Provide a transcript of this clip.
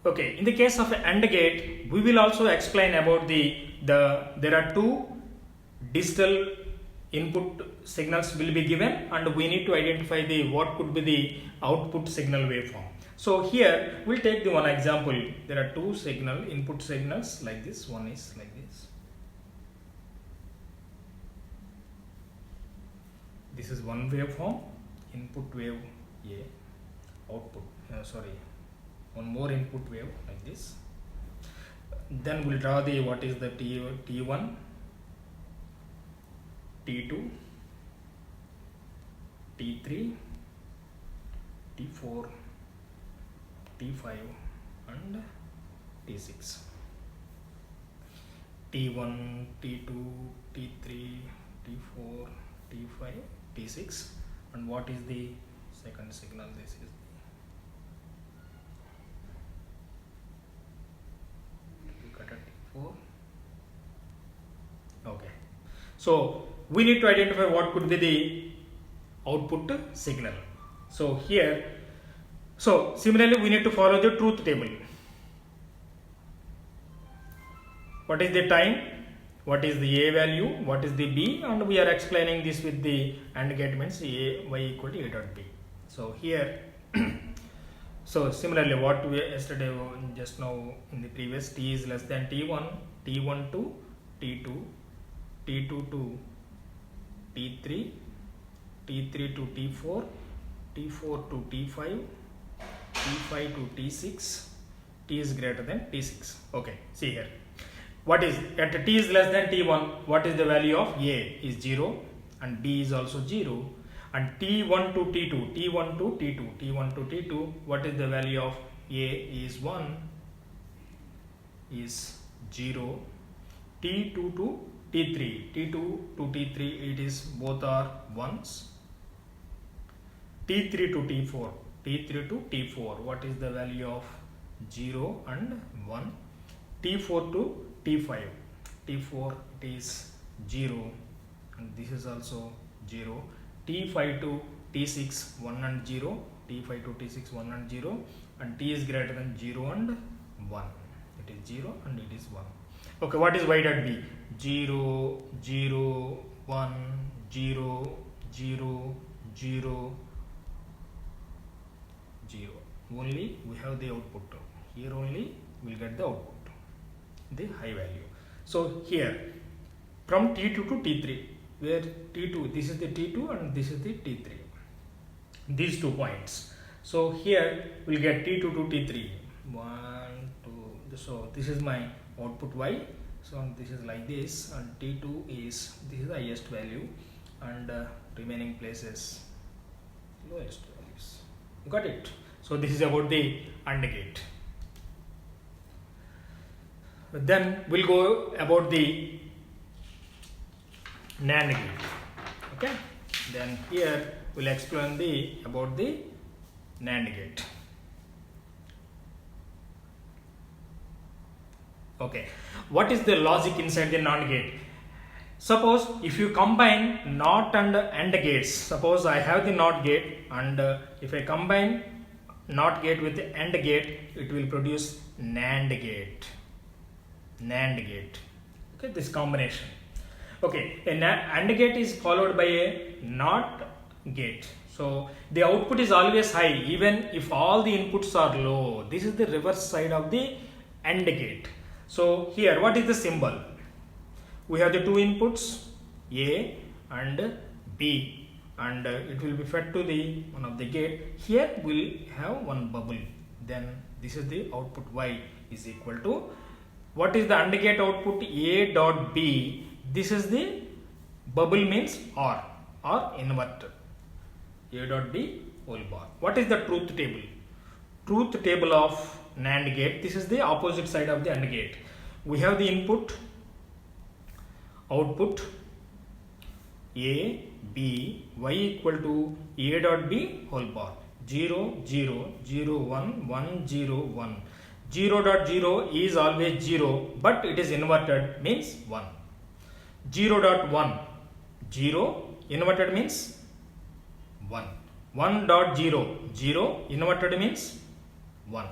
Okay, in the case of AND gate, we will also explain about there are two digital input signals will be given, and we need to identify what could be the output signal waveform. So here we'll take the one example. There are two input signals like this. One is like this. This is one waveform, input wave A, output. One more input wave like this. Then we'll draw what is the T1, T2, T3, T4, T5 and T6. T1, T2, T3, T4, T5, T6. And what is the second signal? This is T4. Okay. So we need to identify what could be the output signal. So here, similarly we need to follow the truth table. What is the time? What is the A value? What is the B? And we are explaining this with the AND gate means A, Y equal to A dot B. So here, so similarly what we yesterday just now in the previous, T is less than T1, T1 to T2, T2 to T3, T3 to T4, T4 to T5, T5 to T6, T is greater than T6. Okay, see here. What is at T is less than T1? What is the value of A? Is 0 and B is also 0. And T1 to T2, T1 to T2, T1 to T2, what is the value of A? Is 1, is 0. T2 to T3, T2 to T3, it is both are 1s. T3 to T4, T3 to T4, what is the value of 0 and 1. T4 to T5, T4 it is 0 and this is also 0. T5 to T6, 1 and 0, T5 to T6, 1 and 0, and T is greater than 0 and 1. It is 0 and it is 1. Okay, what is Y dot B? 0, 0, 1, 0, 0, 0, 0. Only we have the output. Here only we will get the output, the high value. So here from T2 to T3, where T2, this is the T2 and this is the T3, these 2 points. So here we'll get T2 to T3, 1, 2, so this is my output Y. So this is like this, and T2 is, this is the highest value and remaining places lowest values. Got it? So this is about the AND gate. Then we'll go about the NAND gate. Okay, then here we'll explain about the NAND gate. Okay, what is the logic inside the NAND gate? Suppose if you combine NOT and AND gates, suppose I have the NOT gate, and if I combine NOT gate with the AND gate, it will produce NAND gate. NAND gate. Okay, this combination. Okay, a AND gate is followed by a NOT gate. So the output is always high even if all the inputs are low. This is the reverse side of the AND gate. So here what is the symbol? We have the 2 inputs A and B, and it will be fed to the one of the gate. Here we'll have one bubble. Then this is the output Y is equal to, what is the AND gate output? A dot B. This is the bubble means OR inverter. A dot B whole bar. What is the truth table? Truth table of NAND gate. This is the opposite side of the AND gate. We have the input, output A, B, Y equal to A dot B whole bar. 0, 0, 0, 1, 1, 0, 1. 0.0 is always 0, but it is inverted means 1. 0.1, 0 inverted means 1. 1.0, 0 inverted means 1.